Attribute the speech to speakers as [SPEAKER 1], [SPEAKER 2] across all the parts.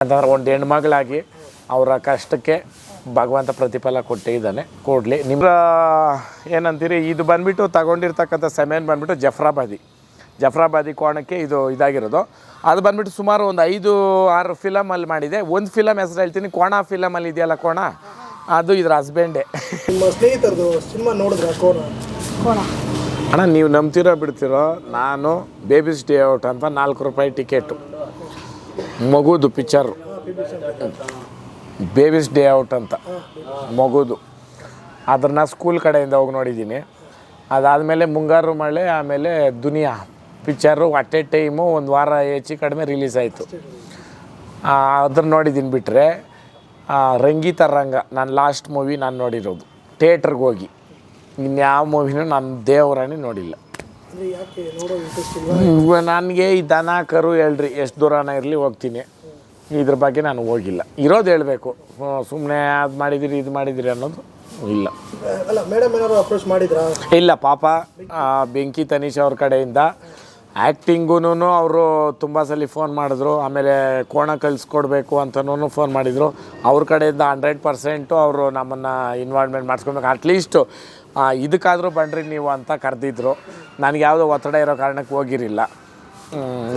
[SPEAKER 1] ಅಂತಂದ್ರೆ ಒಂದು ಹೆಣ್ಮಗಳಾಗಿ ಅವರ ಕಷ್ಟಕ್ಕೆ ಭಗವಂತ ಪ್ರತಿಫಲ ಕೊಟ್ಟಿದ್ದಾನೆ, ಕೊಡಲಿ. ನಿಮ್ಮ ಏನಂತೀರಿ, ಇದು ಬಂದುಬಿಟ್ಟು ತಗೊಂಡಿರ್ತಕ್ಕಂಥ ಸೆಮೆನ್ ಬಂದುಬಿಟ್ಟು ಜಫ್ರಾಬಾದಿ ಕೋಣಕ್ಕೆ ಇದು ಇದಾಗಿರೋದು. ಅದು ಬಂದುಬಿಟ್ಟು ಸುಮಾರು ಒಂದು 5-6 ಫಿಲಮಲ್ಲಿ ಮಾಡಿದೆ. ಒಂದು ಫಿಲಮ್ ಹೆಸರು ಹೇಳ್ತೀನಿ, ಕೋಣ ಫಿಲಮಲ್ಲಿ ಇದೆಯಲ್ಲ ಕೋಣ, ಅದು ಇದ್ರ ಹಸ್ಬೆಂಡೇ.
[SPEAKER 2] ನಿಮ್ಮ ಸ್ನೇಹಿತರದು ಸಿನಿಮಾ ನೋಡಿದ್ರೆ ಕೋಣ
[SPEAKER 1] ಅಣ್ಣ, ನೀವು ನಂಬ್ತಿರೋ ಬಿಡ್ತಿರೋ, ನಾನು ಬೇಬೀಸ್ ಡೇ ಔಟ್ ಅಂತ 4 ರೂಪಾಯಿ ಟಿಕೆಟು, ಮಗುದು ಪಿಕ್ಚರು, ಬೇಬೀಸ್ ಡೇ ಔಟ್ ಅಂತ ಮಗುದು, ಅದನ್ನು ಸ್ಕೂಲ್ ಕಡೆಯಿಂದ ಹೋಗಿ ನೋಡಿದ್ದೀನಿ. ಅದಾದಮೇಲೆ ಮುಂಗಾರು ಮಳೆ, ಆಮೇಲೆ ದುನಿಯಾ ಪಿಕ್ಚರು ಅಟ್ ಎ ಟೈಮು 1 ವಾರ ಹೆಚ್ಚು ಕಡಿಮೆ ರಿಲೀಸ್ ಆಯಿತು. ಅದನ್ನು ನೋಡಿದ್ದೀನಿ. ಬಿಟ್ಟರೆ ರಂಗೀತ ರಂಗ ನಾನು ಲಾಸ್ಟ್ ಮೂವಿ ನಾನು ನೋಡಿರೋದು ಥಿಯೇಟ್ರಿಗೆ ಹೋಗಿ. ಇನ್ಯಾವ ಮೂವಿನೂ ನಾನು ದೇವರಾಣಿ ನೋಡಿಲ್ಲ. ನನಗೆ ಈ ದನ ಕರು ಹೇಳ್ರಿ ಎಷ್ಟು ದೂರನ ಇರಲಿ ಹೋಗ್ತೀನಿ, ಇದ್ರ ಬಗ್ಗೆ ನಾನು ಹೋಗಿಲ್ಲ. ಇರೋದು ಹೇಳಬೇಕು, ಸುಮ್ಮನೆ ಅದು ಮಾಡಿದಿರಿ ಇದು ಮಾಡಿದಿರಿ ಅನ್ನೋದು ಇಲ್ಲ. ಇಲ್ಲ ಪಾಪ, ಬೆಂಕಿ ತನೀಶ್ ಅವ್ರ ಕಡೆಯಿಂದ ಆ್ಯಕ್ಟಿಂಗೂ ಅವರು ತುಂಬ ಸಲ ಫೋನ್ ಮಾಡಿದ್ರು. ಆಮೇಲೆ ಕೋಣ ಕಳಿಸ್ಕೊಡ್ಬೇಕು ಅಂತನೂ ಫೋನ್ ಮಾಡಿದರು. ಅವ್ರ ಕಡೆಯಿಂದ 100% ಅವರು ನಮ್ಮನ್ನು ಇನ್ವಾಲ್ವ್ಮೆಂಟ್ ಮಾಡಿಸ್ಕೊಬೇಕು. ಅಟ್ಲೀಸ್ಟು ಇದಕ್ಕಾದರೂ ಬನ್ನಿರಿ ನೀವು ಅಂತ ಕರೆದಿದ್ರು. ನನಗೆ ಯಾವುದೋ ಒತ್ತಡ ಇರೋ ಕಾರಣಕ್ಕೆ ಹೋಗಿರಿಲ್ಲ.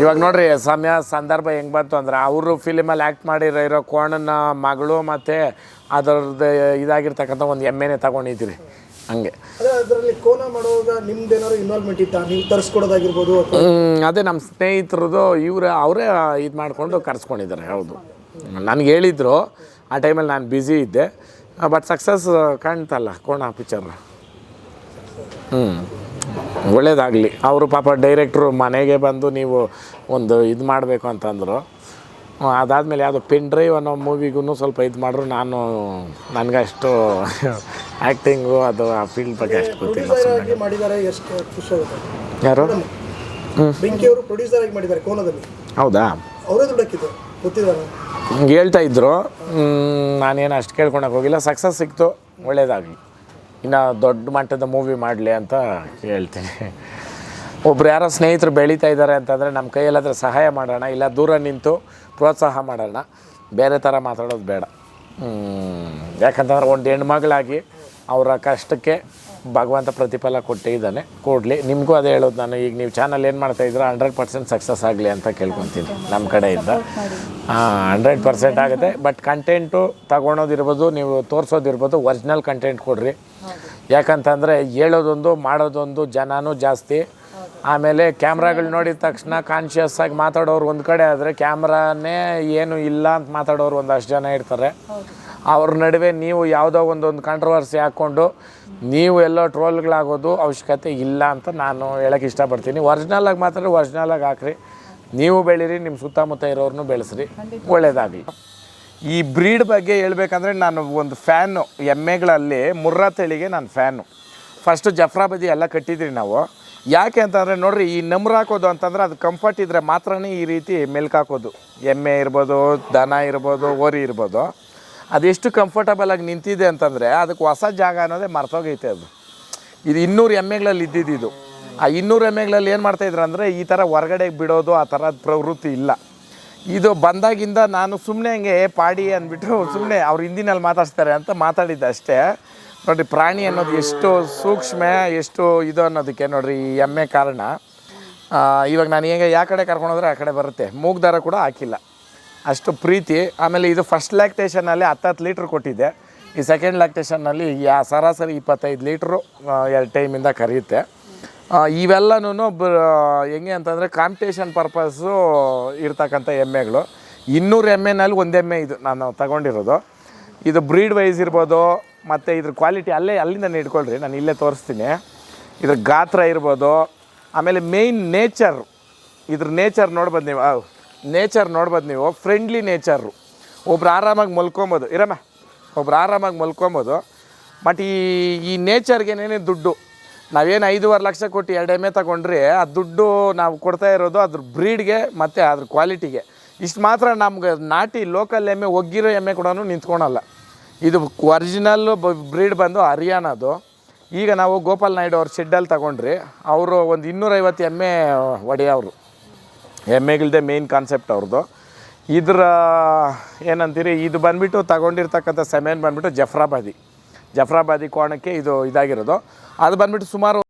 [SPEAKER 1] ಇವಾಗ ನೋಡಿರಿ, ಸಮಯ ಸಂದರ್ಭ ಹೆಂಗೆ ಬಂತು ಅಂದರೆ, ಅವರು ಫಿಲಿಮಲ್ಲಿ ಆ್ಯಕ್ಟ್ ಮಾಡಿರೋ ಕೋಣನ ಮಗಳು ಮತ್ತು ಅದರದ್ದು ಇದಾಗಿರ್ತಕ್ಕಂಥ ಒಂದು ಎಮ್ಮೆನೇ ತಗೊಂಡಿದ್ದೀರಿ. ಹಂಗೆ
[SPEAKER 2] ಅದರಲ್ಲಿ ಕೋನ ಮಾಡುವಾಗ ನಿಮ್ದೇನಾದ್ರು ಇನ್ವಾಲ್ವ್ಮೆಂಟ್ ಇತ್ತಾ? ನೀವು ತರಿಸ್ಕೊಡೋದಾಗಿರ್ಬೋದು?
[SPEAKER 1] ಅದೇ ನಮ್ಮ ಸ್ನೇಹಿತರದು ಅವರೇ ಇದು ಮಾಡಿಕೊಂಡು ಕರೆಸ್ಕೊಂಡಿದ್ದಾರೆ. ಹೌದು, ನನಗೆ ಹೇಳಿದರು. ಆ ಟೈಮಲ್ಲಿ ನಾನು ಬ್ಯುಸಿ ಇದ್ದೆ. ಬಟ್ ಸಕ್ಸಸ್ ಕಾಣ್ತಲ್ಲ ಕೋಣ ಪಿಕ್ಚರ್. ಒಳ್ಳೇದಾಗಲಿ. ಅವರು ಪಾಪ ಡೈರೆಕ್ಟ್ರು ಮನೆಗೆ ಬಂದು ನೀವು ಒಂದು ಇದು ಮಾಡಬೇಕು ಅಂತಂದರು. ಅದಾದಮೇಲೆ ಯಾವುದೋ ಪೆನ್ ಡ್ರೈವ್ ಅನ್ನೋ ಮೂವಿಗೂ ಸ್ವಲ್ಪ ಇದು ಮಾಡಿದ್ರು. ನನಗಷ್ಟು ಆ್ಯಕ್ಟಿಂಗು ಅದು ಆ ಫೀಲ್ಡ್ ಬಗ್ಗೆ ಅಷ್ಟು ಗೊತ್ತಿಲ್ಲ. ಯಾರು?
[SPEAKER 2] ಬೆಂಕಿ ಅವರು ಪ್ರೊಡ್ಯೂಸರ್ ಆಗಿ ಮಾಡಿದ್ದಾರೆ ಕೋನದಲ್ಲಿ.
[SPEAKER 1] ಹೌದಾ?
[SPEAKER 2] ಅವರೇ ದುಡ್ಡಕ್ಕಿದ್ದು ಗೊತ್ತಿದ್ದಾರೆ,
[SPEAKER 1] ಹೇಳ್ತಾ ಇದ್ದರು. ನಾನೇನು ಅಷ್ಟು ಕೇಳ್ಕೊಳಕ್ಕೆ ಹೋಗಿಲ್ಲ. ಸಕ್ಸಸ್ ಸಿಕ್ತು, ಒಳ್ಳೇದಾಗಲಿ. ಇನ್ನು ದೊಡ್ಡ ಮಟ್ಟದ ಮೂವಿ ಮಾಡಲಿ ಅಂತ ಹೇಳ್ತೀನಿ. ಒಬ್ರು ಯಾರೋ ಸ್ನೇಹಿತರು ಬೆಳೀತಾ ಇದ್ದಾರೆ ಅಂತಂದರೆ ನಮ್ಮ ಕೈಯಲ್ಲಾದರೆ ಸಹಾಯ ಮಾಡೋಣ, ಇಲ್ಲ ದೂರ ನಿಂತು ಪ್ರೋತ್ಸಾಹ ಮಾಡೋಣ. ಬೇರೆ ಥರ ಮಾತಾಡೋದು ಬೇಡ. ಯಾಕಂತಂದ್ರೆ ಒಂದು ಹೆಣ್ಮಗಳಾಗಿ ಅವರ ಕಷ್ಟಕ್ಕೆ ಭಗವಂತ ಪ್ರತಿಫಲ ಕೊಟ್ಟಿದ್ದಾನೆ, ಕೊಡಲಿ. ನಿಮಗೂ ಅದೇ ಹೇಳೋದು ನಾನು. ಈಗ ನೀವು ಚಾನಲ್ ಏನು ಮಾಡ್ತಾಯಿದ್ರೆ 100% ಸಕ್ಸಸ್ ಆಗಲಿ ಅಂತ ಕೇಳ್ಕೊತೀನಿ ನಮ್ಮ ಕಡೆಯಿಂದ. 100% ಆಗುತ್ತೆ. ಬಟ್ ಕಂಟೆಂಟು ತಗೊಳೋದಿರ್ಬೋದು, ನೀವು ತೋರಿಸೋದಿರ್ಬೋದು, ಒರಿಜಿನಲ್ ಕಂಟೆಂಟ್ ಕೊಡ್ರಿ. ಯಾಕಂತಂದರೆ ಹೇಳೋದೊಂದು ಮಾಡೋದೊಂದು ಜನನೂ ಜಾಸ್ತಿ. ಆಮೇಲೆ ಕ್ಯಾಮ್ರಾಗಳು ನೋಡಿದ ತಕ್ಷಣ ಕಾನ್ಷಿಯಸ್ ಆಗಿ ಮಾತಾಡೋರು ಒಂದು ಕಡೆ ಆದರೆ, ಕ್ಯಾಮ್ರಾನೇ ಏನು ಇಲ್ಲ ಅಂತ ಮಾತಾಡೋರು ಒಂದಷ್ಟು ಜನ ಇರ್ತಾರೆ. ಅವ್ರ ನಡುವೆ ನೀವು ಯಾವುದೋ ಒಂದೊಂದು ಕಾಂಟ್ರವರ್ಸಿ ಹಾಕ್ಕೊಂಡು ನೀವು ಎಲ್ಲೋ ಟ್ರೋಲ್ಗಳಾಗೋದು ಅವಶ್ಯಕತೆ ಇಲ್ಲ ಅಂತ ನಾನು ಹೇಳೋಕ್ಕೆ ಇಷ್ಟಪಡ್ತೀನಿ. ಒರಿಜಿನಲಾಗಿ ಮಾತಾಡಿ ಒರಿಜಿನಲಾಗಿ ಹಾಕ್ರಿ. ನೀವು ಬೆಳೀರಿ, ನಿಮ್ಮ ಸುತ್ತಮುತ್ತ ಇರೋರನ್ನೂ ಬೆಳೆಸ್ರಿ, ಒಳ್ಳೆಯದಾಗಲಿ. ಈ ಬ್ರೀಡ್ ಬಗ್ಗೆ ಹೇಳ್ಬೇಕಂದ್ರೆ, ನಾನು ಒಂದು ಫ್ಯಾನು. ಎಮ್ಮೆಗಳಲ್ಲಿ ಮುರ್ರಾ ತಳಿಗೆ ನಾನು ಫ್ಯಾನು. ಫಸ್ಟು ಜಫ್ರಾಬಾದಿ ಎಲ್ಲ ಕಟ್ಟಿದ್ರಿ ನಾವು. ಯಾಕೆ ಅಂತಂದರೆ ನೋಡಿರಿ, ಈ ನಮ್ರು ಹಾಕೋದು ಅಂತಂದ್ರೆ ಅದು ಕಂಫರ್ಟ್ ಇದ್ದರೆ ಮಾತ್ರನೇ ಈ ರೀತಿ ಮೆಲ್ಕಾಕೋದು. ಎಮ್ಮೆ ಇರ್ಬೋದು, ದನ ಇರ್ಬೋದು, ಓರಿ ಇರ್ಬೋದು. ಅದೆಷ್ಟು ಕಂಫರ್ಟಬಲಾಗಿ ನಿಂತಿದೆ ಅಂತಂದರೆ ಅದಕ್ಕೆ ಹೊಸ ಜಾಗ ಅನ್ನೋದೇ ಮರ್ತೋಗೈತೆ. ಇದು 200 ಎಮ್ಮೆಗಳಲ್ಲಿ ಇದ್ದಿದ್ದು. ಆ 200 ಎಮ್ಮೆಗಳಲ್ಲಿ ಏನು ಮಾಡ್ತಾಯಿದ್ರು ಅಂದರೆ, ಈ ಥರ ಹೊರಗಡೆಗೆ ಬಿಡೋದು ಆ ಥರದ ಪ್ರವೃತ್ತಿ ಇಲ್ಲ. ಇದು ಬಂದಾಗಿಂದ ನಾನು ಸುಮ್ಮನೆ ಹಂಗೆ ಪಾಡಿ ಅಂದ್ಬಿಟ್ಟು ಸುಮ್ಮನೆ ಅವ್ರು ಹಿಂದಿನಲ್ಲಿ ಮಾತಾಡ್ತಾರೆ ಅಂತ ಮಾತಾಡಿದ್ದೆ ಅಷ್ಟೇ. ನೋಡಿರಿ, ಪ್ರಾಣಿ ಅನ್ನೋದು ಎಷ್ಟು ಸೂಕ್ಷ್ಮ, ಎಷ್ಟು ಇದು ಅನ್ನೋದಕ್ಕೆ ನೋಡಿರಿ ಈ ಎಮ್ಮೆ ಕಾರಣ. ಇವಾಗ ನಾನು ಹೇಗೆ ಯಾವ ಕಡೆ ಕರ್ಕೊಂಡೋದ್ರೆ ಆ ಕಡೆ ಬರುತ್ತೆ. ಮೂಗ್ದಾರ ಕೂಡ ಹಾಕಿಲ್ಲ, ಅಷ್ಟು ಪ್ರೀತಿ. ಆಮೇಲೆ ಇದು ಫಸ್ಟ್ ಲ್ಯಾಕ್ಟೇಷನಲ್ಲಿ 10 ಲೀಟ್ರ್ ಕೊಟ್ಟಿದ್ದೆ. ಈ ಸೆಕೆಂಡ್ ಲ್ಯಾಕ್ಟೇಷನ್ನಲ್ಲಿ ಸರಾಸರಿ 25 ಲೀಟ್ರು 2 ಟೈಮಿಂದ ಕರೆಯುತ್ತೆ. ಇವೆಲ್ಲನೂ ಹೆಂಗೆ ಅಂತಂದರೆ ಕಾಂಪಿಟೇಷನ್ ಪರ್ಪಸ್ಸು ಇರ್ತಕ್ಕಂಥ ಎಮ್ಮೆಗಳು. 200 ಎಮ್ಮೆನಲ್ಲಿ 1 ಎಮ್ಮೆ ಇದು ನಾನು ತಗೊಂಡಿರೋದು. ಇದು ಬ್ರೀಡ್ ವೈಸ್ ಇರ್ಬೋದು, ಮತ್ತು ಇದ್ರ ಕ್ವಾಲಿಟಿ ಅಲ್ಲಿಂದ ಇಟ್ಕೊಳ್ರಿ, ನಾನು ಇಲ್ಲೇ ತೋರಿಸ್ತೀನಿ. ಇದ್ರ ಗಾತ್ರ ಇರ್ಬೋದು, ಆಮೇಲೆ ಮೇಯ್ನ್ ಇದ್ರ ನೇಚರ್ ನೋಡ್ಬೋದು ನೀವು. ನೇಚರ್ ನೋಡ್ಬೋದು ನೀವು, ಫ್ರೆಂಡ್ಲಿ ನೇಚರು. ಒಬ್ರು ಆರಾಮಾಗಿ ಮಲ್ಕೊಬೋದು, ಇರಮ್ಮ, ಒಬ್ರು ಆರಾಮಾಗಿ ಮಲ್ಕೊಬೋದು. ಬಟ್ ಈ ನೇಚರ್ಗೇನೇನೇ ದುಡ್ಡು. ನಾವೇನು 5.5 ಲಕ್ಷ ಕೊಟ್ಟು 2 ಎಮ್ಮೆ ತಗೊಂಡ್ರೆ ಆ ದುಡ್ಡು ನಾವು ಕೊಡ್ತಾ ಇರೋದು ಅದ್ರ ಬ್ರೀಡ್ಗೆ ಮತ್ತು ಅದ್ರ ಕ್ವಾಲಿಟಿಗೆ. ಇಷ್ಟು ಮಾತ್ರ. ನಮ್ಗೆ ನಾಟಿ ಲೋಕಲ್ ಎಮ್ಮೆ, ಒಗ್ಗಿರೋ ಎಮ್ಮೆ ಕೂಡ ನಿಂತ್ಕೊಳಲ್ಲ. ಇದು ಒರಿಜಿನಲ್ಲು ಬ್ರೀಡ್ ಬಂದು ಹರಿಯಾಣದು. ಈಗ ನಾವು ಗೋಪಾಲ್ ನಾಯ್ಡು ಅವ್ರ ಶೆಡ್ಡಲ್ಲಿ ತಗೊಂಡ್ರಿ. ಅವರು ಒಂದು 250 ಎಮ್ಮೆ ಒಡೆಯವರು. ಎಮ್ಮೆಗಳದ್ದೇ ಮೇಯ್ನ್ ಕಾನ್ಸೆಪ್ಟ್ ಅವ್ರದ್ದು. ಇದ್ರ ಏನಂತೀರಿ, ಇದು ಬಂದುಬಿಟ್ಟು ತಗೊಂಡಿರ್ತಕ್ಕಂಥ ಸೆಮೆನ್ ಬಂದುಬಿಟ್ಟು ಜಫ್ರಾಬಾದಿ ಕೋಣಕ್ಕೆ ಇದು ಇದಾಗಿರೋದು. ಅದು ಬಂದುಬಿಟ್ಟು ಸುಮಾರು